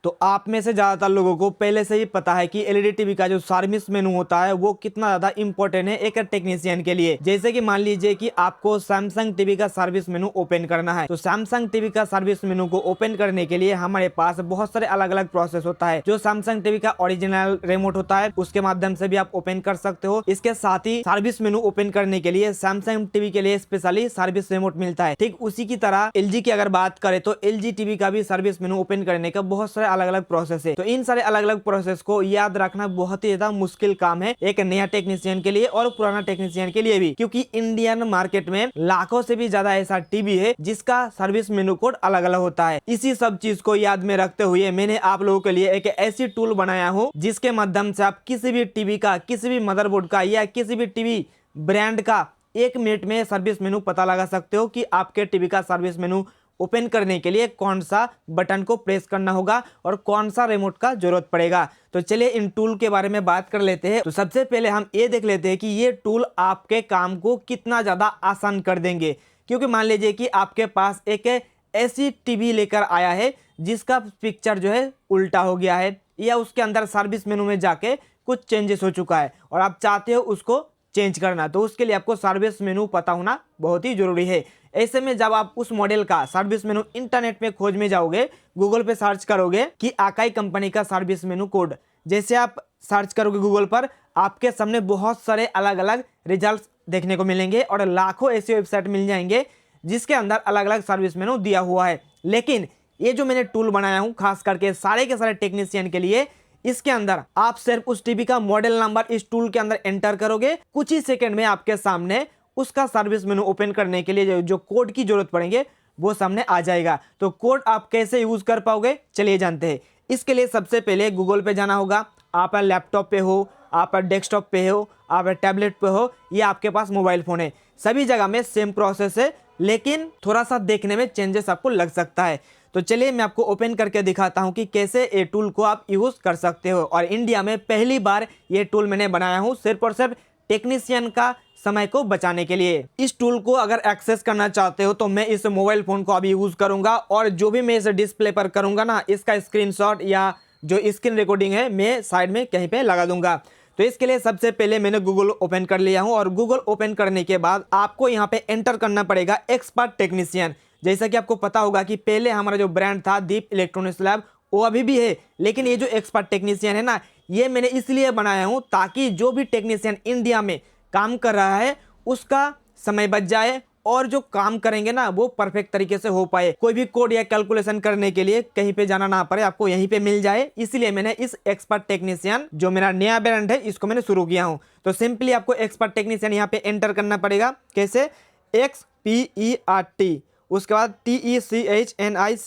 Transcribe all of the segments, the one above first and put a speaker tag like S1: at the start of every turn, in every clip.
S1: तो आप में से ज्यादातर लोगों को पहले से ही पता है कि एलईडी टीवी का जो सर्विस मेनू होता है वो कितना ज्यादा इंपॉर्टेंट है एक टेक्नीशियन के लिए। जैसे कि मान लीजिए कि आपको सैमसंग टीवी का सर्विस मेनू ओपन करना है, तो सैमसंग टीवी का सर्विस मेनू को ओपन करने के लिए हमारे पास बहुत सारे अलग अलग प्रोसेस होता है। जो सैमसंग टीवी का ओरिजिनल रिमोट होता है उसके माध्यम से भी आप ओपन कर सकते हो। इसके साथ ही सर्विस मेनू ओपन करने के लिए सैमसंग टीवी के लिए स्पेशली सर्विस रिमोट मिलता है। ठीक उसी की तरह एलजी की अगर बात करें तो एलजी टीवी का भी सर्विस मेनू ओपन करने का बहुत सारे अलग अलग प्रोसेस है। तो इन सारे अलग अलग प्रोसेस को याद रखना बहुत ही ज्यादा मुश्किल काम है एक नया टेक्नीशियन के लिए और पुराना टेक्नीशियन के लिए भी, क्योंकि इंडियन मार्केट में लाखों से भी ज्यादा ऐसा टीवी है जिसका सर्विस मेनू कोड अलग अलग होता है। इसी सब चीज को याद में रखते हुए मैंने आप लोगों के लिए एक ऐसी टूल बनाया हूँ जिसके माध्यम से आप किसी भी टीवी का, किसी भी मदरबोर्ड का या किसी भी टीवी ब्रांड का 1 मिनट में सर्विस मेनू पता लगा सकते हो कि आपके टीवी का सर्विस मेनू ओपन करने के लिए कौन सा बटन को प्रेस करना होगा और कौन सा रिमोट का जरूरत पड़ेगा। तो चलिए इन टूल के बारे में बात कर लेते हैं। तो सबसे पहले हम ये देख लेते हैं कि ये टूल आपके काम को कितना ज्यादा आसान कर देंगे। क्योंकि मान लीजिए कि आपके पास एक ऐसी टीवी लेकर आया है जिसका पिक्चर जो है उल्टा हो गया है या उसके अंदर सर्विस मेनू में जाके कुछ चेंजेस हो चुका है और आप चाहते हो उसको चेंज करना, तो उसके लिए आपको सर्विस मेनू पता होना बहुत ही जरूरी है। ऐसे में जब आप उस मॉडल का सर्विस मेनू इंटरनेट में खोज में जाओगे, गूगल पे सर्च करोगे कि आकाई कंपनी का सर्विस मेनू कोड, जैसे आप सर्च करोगे गूगल पर, आपके सामने बहुत सारे अलग अलग रिजल्ट्स देखने को मिलेंगे और लाखों ऐसी वेबसाइट मिल जाएंगे जिसके अंदर अलग अलग सर्विस मेनू दिया हुआ है। लेकिन ये जो मैंने टूल बनाया हूँ खास करके सारे के सारे टेक्नीशियन के लिए, इसके अंदर आप सिर्फ उस टीवी का मॉडल नंबर इस टूल के अंदर एंटर करोगे, कुछ ही सेकंड में आपके सामने उसका सर्विस मेनू ओपन करने के लिए जो कोड की जरूरत पड़ेंगे वो सामने आ जाएगा। तो कोड आप कैसे यूज कर पाओगे चलिए जानते हैं। इसके लिए सबसे पहले गूगल पे जाना होगा। आप लैपटॉप पे हो, आप डेस्कटॉप पे हो, आप टैबलेट पे हो या आपके पास मोबाइल फोन है, सभी जगह में सेम प्रोसेस है, लेकिन थोड़ा सा देखने में चेंजेस आपको लग सकता है। तो चलिए मैं आपको ओपन करके दिखाता हूं कि कैसे ये टूल को आप यूज कर सकते हो। और इंडिया में पहली बार ये टूल मैंने बनाया हूं सिर्फ और सिर्फ टेक्नीशियन का समय को बचाने के लिए। इस टूल को अगर एक्सेस करना चाहते हो तो मैं इस मोबाइल फोन को अभी यूज करूंगा और जो भी मैं इस डिस्प्ले पर करूंगा ना, इसका स्क्रीनशॉट या जो स्क्रीन रिकॉर्डिंग है मैं साइड में कहीं पे लगा दूंगा। तो इसके लिए सबसे पहले मैंने गूगल ओपन कर लिया हूं और गूगल ओपन करने के बाद आपको यहाँ पे एंटर करना पड़ेगा एक्सपर्ट टेक्नीशियन। जैसा कि आपको पता होगा कि पहले हमारा जो ब्रांड था दीप इलेक्ट्रॉनिक्स लैब, वो अभी भी है, लेकिन ये जो एक्सपर्ट टेक्नीशियन है ना, ये मैंने इसलिए बनाया हूं ताकि जो भी टेक्नीशियन इंडिया में काम कर रहा है उसका समय बच जाए और जो काम करेंगे ना वो परफेक्ट तरीके से हो पाए, कोई भी कोड या कैलकुलेशन करने के लिए कहीं पे जाना ना पड़े, आपको यहीं पे मिल जाए। इसलिए मैंने इस एक्सपर्ट टेक्नीशियन जो मेरा नया ब्रांड है इसको मैंने शुरू किया हूं। तो सिंपली आपको एक्सपर्ट टेक्नीशियन यहाँ पे एंटर करना पड़ेगा। कैसे? XPERT, उसके बाद TECHNICIAN,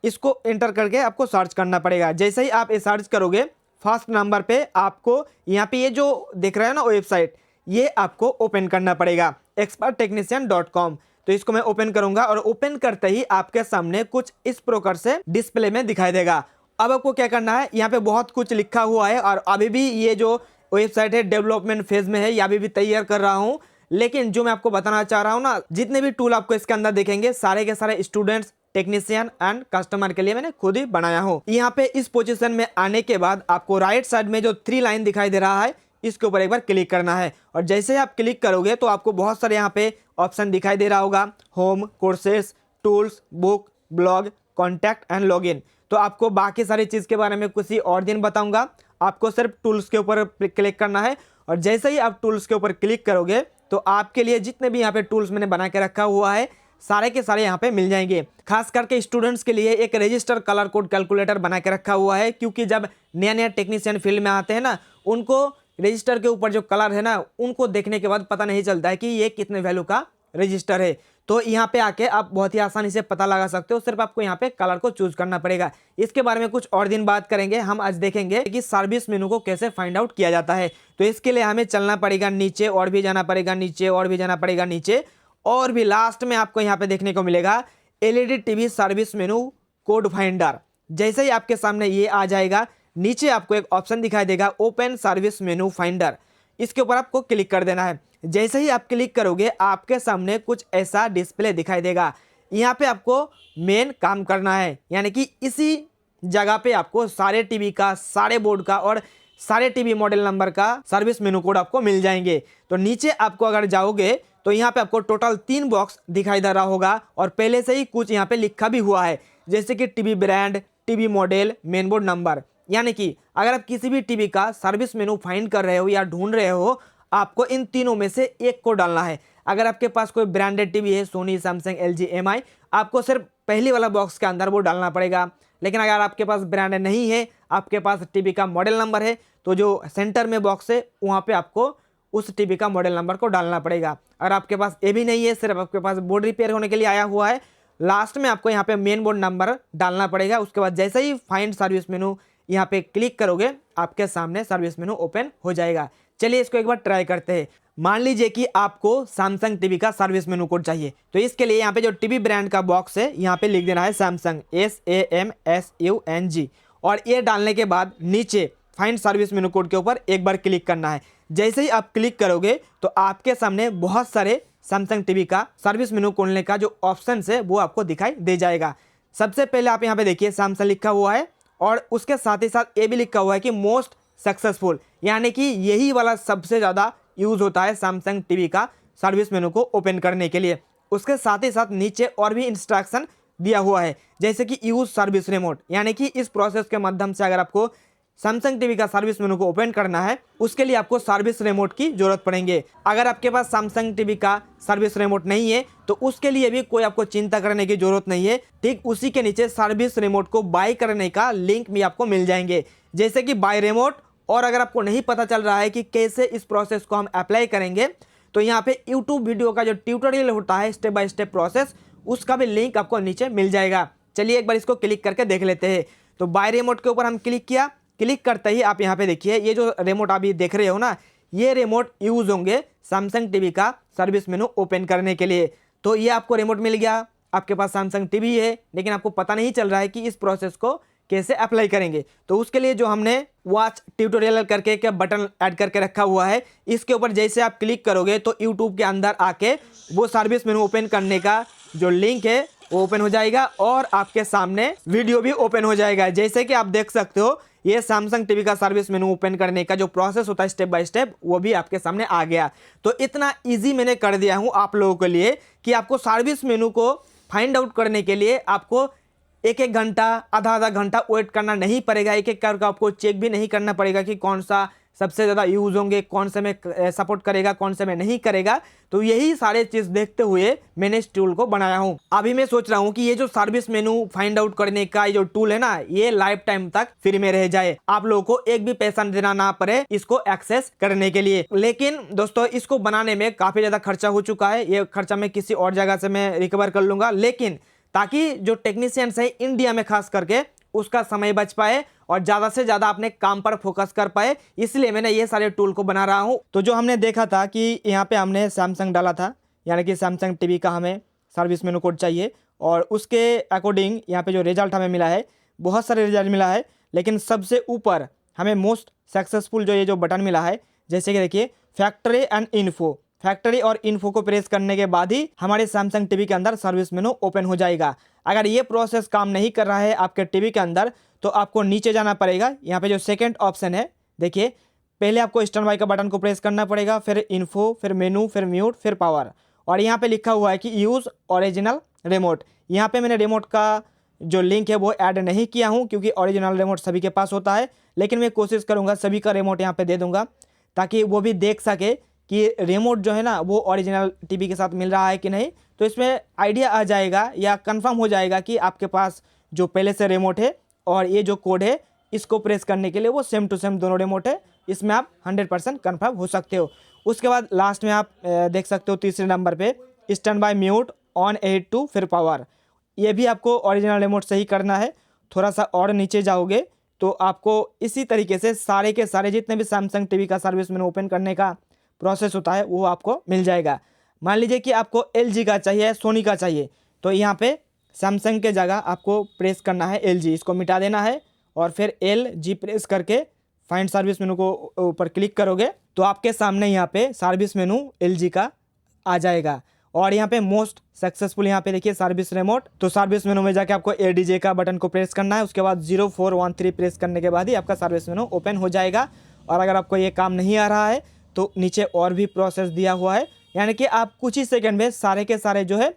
S1: इसको एंटर करके आपको सर्च करना पड़ेगा। जैसे ही आप ये सर्च करोगे फर्स्ट नंबर पे आपको यहाँ पे ये जो दिख रहा है ना वेबसाइट, ये आपको ओपन करना पड़ेगा experttechnician.com। तो इसको मैं ओपन करूंगा और ओपन करते ही आपके सामने कुछ इस प्रकार से डिस्प्ले में दिखाई देगा। अब आपको क्या करना है, यहाँ पे बहुत कुछ लिखा हुआ है और अभी भी ये जो वेबसाइट है डेवलपमेंट फेज में है, या अभी भी तैयार कर रहा हूँ। लेकिन जो मैं आपको बताना चाह रहा हूँ ना, जितने भी टूल आपको इसके अंदर दिखेंगे सारे के सारे स्टूडेंट्स, टेक्नीशियन एंड कस्टमर के लिए मैंने खुद ही बनाया हूँ। यहाँ पे इस पोजीशन में आने के बाद आपको राइट साइड में जो 3 लाइन दिखाई दे रहा है इसके ऊपर एक बार क्लिक करना है और जैसे ही आप क्लिक करोगे तो आपको बहुत सारे यहाँ पे ऑप्शन दिखाई दे रहा होगा, home, courses, tools, book, blog, contact and login. तो आपको बाकी सारी चीज़ के बारे में किसी और दिन बताऊंगा, आपको सिर्फ टूल्स के ऊपर क्लिक करना है और जैसे ही आप टूल्स के ऊपर क्लिक करोगे तो आपके लिए जितने भी यहाँ पे टूल्स मैंने बना के रखा हुआ है सारे के सारे यहाँ पे मिल जाएंगे। खास करके स्टूडेंट्स के लिए एक रजिस्टर कलर कोड कैलकुलेटर बना के रखा हुआ है, क्योंकि जब नया नया टेक्नीशियन फील्ड में आते हैं ना, उनको रजिस्टर के ऊपर जो कलर है ना उनको देखने के बाद पता नहीं चलता है कि ये कितने वैल्यू का रजिस्टर है। तो यहाँ पे आके आप बहुत ही आसानी से पता लगा सकते हो, सिर्फ आपको यहाँ पे कलर को चूज करना पड़ेगा। इसके बारे में कुछ और दिन बात करेंगे। हम आज देखेंगे कि सर्विस मेनू को कैसे फाइंड आउट किया जाता है। तो इसके लिए हमें चलना पड़ेगा नीचे, और भी जाना पड़ेगा नीचे, और भी जाना पड़ेगा नीचे, और भी लास्ट में आपको यहाँ पे देखने को मिलेगा LED TV service menu code finder. जैसे ही आपके सामने ये आ जाएगा, नीचे आपको एक ऑप्शन दिखाई देगा ओपन सर्विस मेनू फाइंडर, इसके ऊपर आपको क्लिक कर देना है। जैसे ही आप क्लिक करोगे आपके सामने कुछ ऐसा डिस्प्ले दिखाई देगा। यहाँ पे आपको मेन काम करना है, यानी कि इसी जगह पे आपको सारे टीवी का, सारे बोर्ड का और सारे टीवी मॉडल नंबर का सर्विस मेनू कोड आपको मिल जाएंगे। तो नीचे आपको अगर जाओगे तो यहाँ पे आपको टोटल 3 बॉक्स दिखाई दे रहा होगा और पहले से ही कुछ यहाँ पे लिखा भी हुआ है, जैसे कि TV brand, TV model, main board number. यानी कि अगर आप किसी भी टीवी का सर्विस मेनू फाइंड कर रहे हो या ढूंढ रहे हो, आपको इन तीनों में से एक को डालना है। अगर आपके पास कोई ब्रांडेड टीवी है, सोनी, सैमसंग, एलजी, एमआई, आपको सिर्फ पहली वाला बॉक्स के अंदर वो डालना पड़ेगा। लेकिन अगर आपके पास ब्रांडेड नहीं है, आपके पास टीवी का मॉडल नंबर है, तो जो सेंटर में बॉक्स है वहाँ पे आपको उस टीवी का मॉडल नंबर को डालना पड़ेगा। अगर आपके पास ये भी नहीं है, सिर्फ आपके पास बोर्ड रिपेयर होने के लिए आया हुआ है, लास्ट में आपको यहाँ पे मेन बोर्ड नंबर डालना पड़ेगा। उसके बाद जैसे ही फाइंड सर्विस मेनू यहाँ पे क्लिक करोगे, आपके सामने सर्विस मेनू ओपन हो जाएगा। चलिए इसको एक बार ट्राई करते हैं। मान लीजिए कि आपको सैमसंग टीवी का सर्विस मेनू कोड चाहिए, तो इसके लिए यहाँ पे जो टीवी ब्रांड का बॉक्स है यहाँ पे लिख देना है सैमसंग, SAMSUNG, और ये डालने के बाद नीचे फाइंड सर्विस मेनू कोड के ऊपर एक बार क्लिक करना है। जैसे ही आप क्लिक करोगे तो आपके सामने बहुत सारे सैमसंग टीवी का सर्विस मेनू खोलने का जो ऑप्शन है वो आपको दिखाई दे जाएगा। सबसे पहले आप यहाँ पे देखिए सैमसंग लिखा हुआ है और उसके साथ ही साथ ये भी लिखा हुआ है कि मोस्ट सक्सेसफुल, यानी कि यही वाला सबसे ज़्यादा यूज़ होता है सैमसंग टीवी का सर्विस मेनू को ओपन करने के लिए। उसके साथ ही साथ नीचे और भी इंस्ट्रक्शन दिया हुआ है, जैसे कि यूज़ सर्विस रिमोट, यानी कि इस प्रोसेस के माध्यम से अगर आपको सैमसंग टीवी का सर्विस मेनू को ओपन करना है, उसके लिए आपको सर्विस रिमोट की जरूरत पड़ेंगे। अगर आपके पास सैमसंग टीवी का सर्विस रिमोट नहीं है तो उसके लिए भी कोई आपको चिंता करने की जरूरत नहीं है। ठीक उसी के नीचे सर्विस रिमोट को बाय करने का लिंक भी आपको मिल जाएंगे, जैसे कि बाय रिमोट। और अगर आपको नहीं पता चल रहा है कि कैसे इस प्रोसेस को हम अप्लाई करेंगे, तो यहाँ पे यूट्यूब वीडियो का जो ट्यूटोरियल होता है स्टेप बाय स्टेप प्रोसेस, उसका भी लिंक आपको नीचे मिल जाएगा। चलिए एक बार इसको क्लिक करके देख लेते हैं। तो बाय रिमोट के ऊपर हम क्लिक किया। क्लिक करते ही आप यहाँ पे देखिए ये जो रिमोट अभी देख रहे हो ना, ये रिमोट यूज होंगे सैमसंग टीवी का सर्विस मेनू ओपन करने के लिए। तो ये आपको रिमोट मिल गया, आपके पास सैमसंग टीवी है, लेकिन आपको पता नहीं चल रहा है कि इस प्रोसेस को कैसे अप्लाई करेंगे। तो उसके लिए जो हमने वॉच ट्यूटोरियल करके एक बटन ऐड करके रखा हुआ है, इसके ऊपर जैसे आप क्लिक करोगे तो यूट्यूब के अंदर आके वो सर्विस मेनू ओपन करने का जो लिंक है वो ओपन हो जाएगा और आपके सामने वीडियो भी ओपन हो जाएगा। जैसे कि आप देख सकते हो ये सैमसंग टीवी का सर्विस मेनू ओपन करने का जो प्रोसेस होता है स्टेप बाय स्टेप, वो भी आपके सामने आ गया। तो इतना इजी मैंने कर दिया हूं आप लोगों के लिए कि आपको सर्विस मेनू को फाइंड आउट करने के लिए आपको एक एक घंटा, आधा आधा घंटा वेट करना नहीं पड़ेगा। एक एक करके आपको चेक भी नहीं करना पड़ेगा कि कौन सा सबसे ज़्यादा यूज़ होंगे, कौन से में सपोर्ट करेगा, कौन से में नहीं करेगा। तो यही सारे चीज़ देखते हुए मैंने इस टूल को बनाया हूँ। अभी मैं सोच रहा हूँ कि ये जो सर्विस मेनू फाइंड आउट करने का ये जो टूल है ना, ये लाइफ टाइम तक फ्री में रह जाए, आप लोगों को एक भी पैसा देना ना पड़े इसको एक्सेस करने के लिए। लेकिन दोस्तों इसको बनाने में काफ़ी ज़्यादा खर्चा हो चुका है, ये खर्चा मैं किसी और जगह से मैं रिकवर कर लूँगा। लेकिन ताकि जो टेक्नीशियंस है इंडिया में खास करके उसका समय बच पाए और ज़्यादा से ज़्यादा अपने काम पर फोकस कर पाए, इसलिए मैंने ये सारे टूल को बना रहा हूँ। तो जो हमने देखा था कि यहाँ पे हमने सैमसंग डाला था, यानी कि सैमसंग टीवी का हमें सर्विस मेनू कोड चाहिए, और उसके अकॉर्डिंग यहाँ पे जो रिजल्ट हमें मिला है, बहुत सारे रिजल्ट मिला है, लेकिन सबसे ऊपर हमें मोस्ट सक्सेसफुल जो ये जो बटन मिला है, जैसे कि देखिए फैक्ट्री एंड इन्फो, फैक्ट्री और इन्फो को प्रेस करने के बाद ही हमारे सैमसंग टीवी के अंदर सर्विस मेनू ओपन हो जाएगा। अगर ये प्रोसेस काम नहीं कर रहा है आपके टीवी के अंदर, तो आपको नीचे जाना पड़ेगा। यहाँ पे जो सेकंड ऑप्शन है देखिए, पहले आपको स्टैंड बाय का बटन को प्रेस करना पड़ेगा, फिर इन्फो, फिर मेनू, फिर म्यूट, फिर पावर, और यहाँ पे लिखा हुआ है कि यूज़ ओरिजिनल रिमोट। यहाँ पे मैंने रिमोट का जो लिंक है वो ऐड नहीं किया हूँ, क्योंकि ओरिजिनल रिमोट सभी के पास होता है, लेकिन मैं कोशिश करूँगा सभी का रिमोट यहाँ पे दे दूँगा, ताकि वो भी देख सके कि रिमोट जो है ना वो ओरिजिनल टीवी के साथ मिल रहा है कि नहीं। तो इसमें आइडिया आ जाएगा या कंफर्म हो जाएगा कि आपके पास जो पहले से रिमोट है और ये जो कोड है इसको प्रेस करने के लिए वो सेम टू सेम दोनों रिमोट है, इसमें आप 100% कंफर्म हो सकते हो। उसके बाद लास्ट में आप देख सकते हो तीसरे नंबर पे स्टैंड बाय म्यूट ऑन 82 फिर पावर, ये भी आपको ओरिजिनल रिमोट से ही करना है। थोड़ा सा और नीचे जाओगे तो आपको इसी तरीके से सारे के सारे जितने भी सैमसंग टीवी का सर्विस मेनू ओपन करने का प्रोसेस होता है वो आपको मिल जाएगा। मान लीजिए कि आपको LG का चाहिए, सोनी का चाहिए, तो यहाँ पे सैमसंग के जगह आपको प्रेस करना है LG, इसको मिटा देना है और फिर LG प्रेस करके फाइंड सर्विस मेनू को ऊपर क्लिक करोगे तो आपके सामने यहाँ पे सर्विस मेनू LG का आ जाएगा। और यहाँ पे मोस्ट सक्सेसफुल यहाँ पे देखिए सर्विस रिमोट। तो सर्विस मेनू में जाके आपको एडीजे का बटन को प्रेस करना है, उसके बाद 0413 प्रेस करने के बाद ही आपका सर्विस मेनू ओपन हो जाएगा। और अगर आपको ये काम नहीं आ रहा है तो नीचे और भी प्रोसेस दिया हुआ है, यानी कि आप कुछ ही सेकंड में सारे के सारे जो है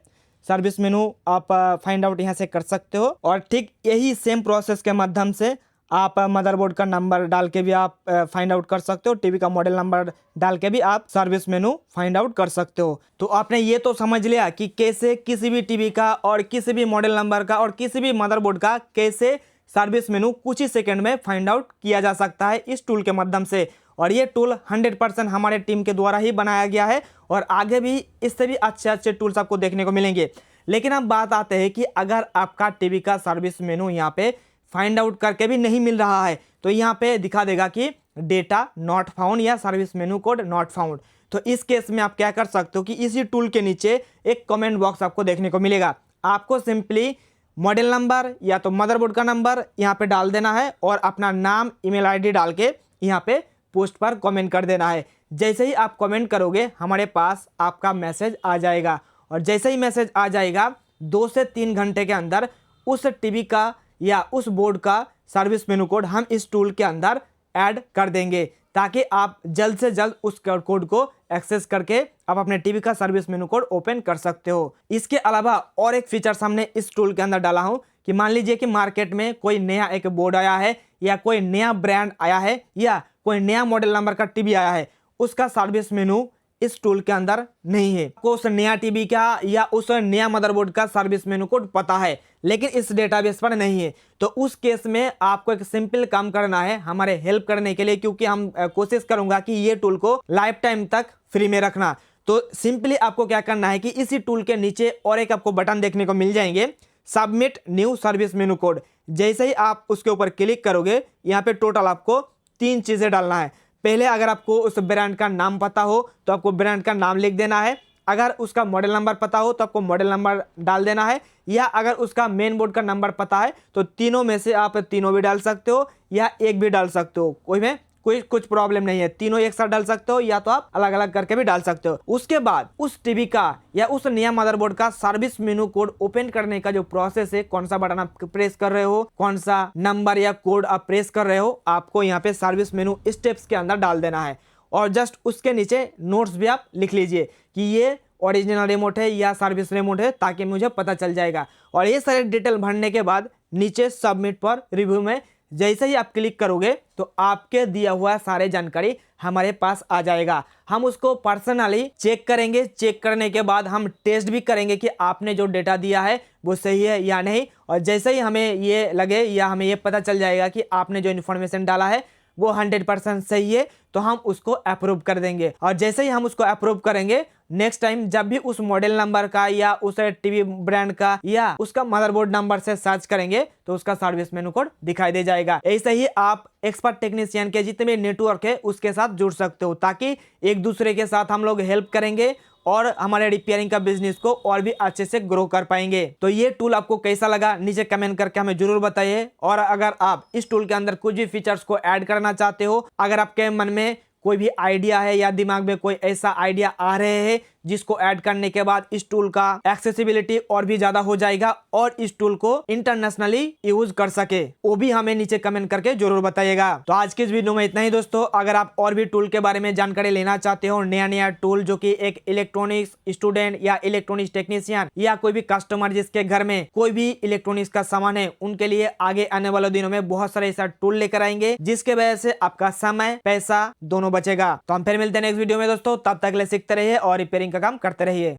S1: सर्विस मेनू आप फाइंड आउट यहाँ से कर सकते हो। और ठीक यही सेम प्रोसेस के माध्यम से आप मदरबोर्ड का नंबर डाल के भी आप फाइंड आउट कर सकते हो, टीवी का मॉडल नंबर डाल के भी आप सर्विस मेनू फाइंड आउट कर सकते हो। तो आपने ये तो समझ लिया कि कैसे किसी भी टीवी का और किसी भी मॉडल नंबर का और किसी भी मदरबोर्ड का कैसे सर्विस मेनू कुछ ही सेकंड में फाइंड आउट किया जा सकता है इस टूल के माध्यम से। और ये टूल 100% हमारे टीम के द्वारा ही बनाया गया है और आगे भी इससे भी अच्छे अच्छे टूल्स आपको देखने को मिलेंगे। लेकिन अब बात आते हैं कि अगर आपका टीवी का सर्विस मेनू यहाँ पे फाइंड आउट करके भी नहीं मिल रहा है तो यहाँ पे दिखा देगा कि डेटा नॉट फाउंड या service menu code not found. तो इस केस में आप क्या कर सकते हो कि इसी टूल के नीचे एक कमेंट बॉक्स आपको देखने को मिलेगा। आपको सिंपली मॉडल नंबर या तो मदरबोर्ड का नंबर यहाँ पे डाल देना है और अपना नाम ईमेल आईडी डाल के यहाँ पे पोस्ट पर कमेंट कर देना है। जैसे ही आप कमेंट करोगे हमारे पास आपका मैसेज आ जाएगा और जैसे ही मैसेज आ जाएगा 2 से 3 घंटे के अंदर उस टीवी का या उस बोर्ड का सर्विस मेनू कोड हम इस टूल के अंदर ऐड कर देंगे, ताकि आप जल्द से जल्द उस कोड को एक्सेस करके आप अपने टीवी का सर्विस मेनू कोड ओपन कर सकते हो। इसके अलावा और एक फीचर्स हमने इस टूल के अंदर डाला हूं कि मान लीजिए कि मार्केट में कोई नया एक बोर्ड आया है या कोई नया ब्रांड आया है या कोई नया मॉडल नंबर का टीवी आया है, उसका सर्विस मेनू इस टूल के अंदर नहीं है। आपको उस नया टीवी का या उस नया मदरबोर्ड का सर्विस मेनू कोड पता है लेकिन इस डेटाबेस पर नहीं है, तो उस केस में आपको एक सिंपल काम करना है हमारे हेल्प करने के लिए, क्योंकि हम कोशिश करूंगा कि ये टूल को लाइफ टाइम तक फ्री में रखना। तो सिंपली आपको क्या करना है कि इसी टूल के नीचे और एक आपको बटन देखने को मिल जाएंगे, submit new service menu code. जैसे ही आप उसके ऊपर क्लिक करोगे यहाँ पे टोटल आपको 3 चीजें डालना है। पहले अगर आपको उस ब्रांड का नाम पता हो तो आपको ब्रांड का नाम लिख देना है, अगर उसका मॉडल नंबर पता हो तो आपको मॉडल नंबर डाल देना है, या अगर उसका मेन बोर्ड का नंबर पता है तो तीनों में से आप तीनों भी डाल सकते हो या एक भी डाल सकते हो, कोई कुछ प्रॉब्लम नहीं है, तीनों एक साथ डाल सकते हो या तो आप अलग अलग करके भी डाल सकते हो। उसके बाद उस टीवी का या उस नया मदरबोर्ड का सर्विस मेनू कोड ओपन करने का जो प्रोसेस है, कौन सा बटन आप प्रेस कर रहे हो, कौन सा नंबर या कोड आप प्रेस कर रहे हो, आपको यहाँ पे सर्विस मेनू स्टेप्स के अंदर डाल देना है। और जस्ट उसके नीचे नोट्स भी आप लिख लीजिए कि ये ओरिजिनल रिमोट है या सर्विस रिमोट है, ताकि मुझे पता चल जाएगा। और ये सारे डिटेल भरने के बाद नीचे सबमिट पर रिव्यू में जैसे ही आप क्लिक करोगे तो आपके दिया हुआ सारे जानकारी हमारे पास आ जाएगा। हम उसको पर्सनली चेक करेंगे, चेक करने के बाद हम टेस्ट भी करेंगे कि आपने जो डेटा दिया है वो सही है या नहीं। और जैसे ही हमें ये लगे या हमें ये पता चल जाएगा कि आपने जो इन्फॉर्मेशन डाला है वो 100% सही है तो हम उसको अप्रूव कर देंगे। और जैसे ही हम उसको अप्रूव करेंगे, नेक्स्ट टाइम जब भी उस मॉडल नंबर का या उस टीवी ब्रांड का या उसका मदरबोर्ड नंबर से सर्च करेंगे तो उसका सर्विस मेनू कोड दिखाई दे जाएगा। ऐसे ही आप एक्सपर्ट टेक्नीशियन के जितने भी नेटवर्क है उसके साथ जुड़ सकते हो, ताकि एक दूसरे के साथ हम लोग हेल्प करेंगे और हमारे रिपेयरिंग का बिजनेस को और भी अच्छे से ग्रो कर पाएंगे। तो ये टूल आपको कैसा लगा नीचे कमेंट करके हमें जरूर बताइए। और अगर आप इस टूल के अंदर कुछ भी फीचर्स को ऐड करना चाहते हो, अगर आपके मन में कोई भी आइडिया है या दिमाग में कोई ऐसा आइडिया आ रहे हैं जिसको ऐड करने के बाद इस टूल का एक्सेसिबिलिटी और भी ज्यादा हो जाएगा और इस टूल को इंटरनेशनली यूज कर सके, वो भी हमें नीचे कमेंट करके जरूर बताइएगा। तो आज की इस वीडियो में इतना ही दोस्तों। अगर आप और भी टूल के बारे में जानकारी लेना चाहते हो, नया नया टूल जो कि एक इलेक्ट्रॉनिक्स स्टूडेंट या इलेक्ट्रॉनिक्स टेक्नीशियन या कोई भी कस्टमर जिसके घर में कोई भी इलेक्ट्रॉनिक्स का सामान है, उनके लिए आगे आने वाले दिनों में बहुत सारे ऐसा टूल लेकर आएंगे जिसके वजह से आपका समय पैसा दोनों बचेगा। तो हम फिर मिलते हैं नेक्स्ट वीडियो में दोस्तों, तब तक ले सीखते रहिए और रिपेयरिंग का काम करते रहिए।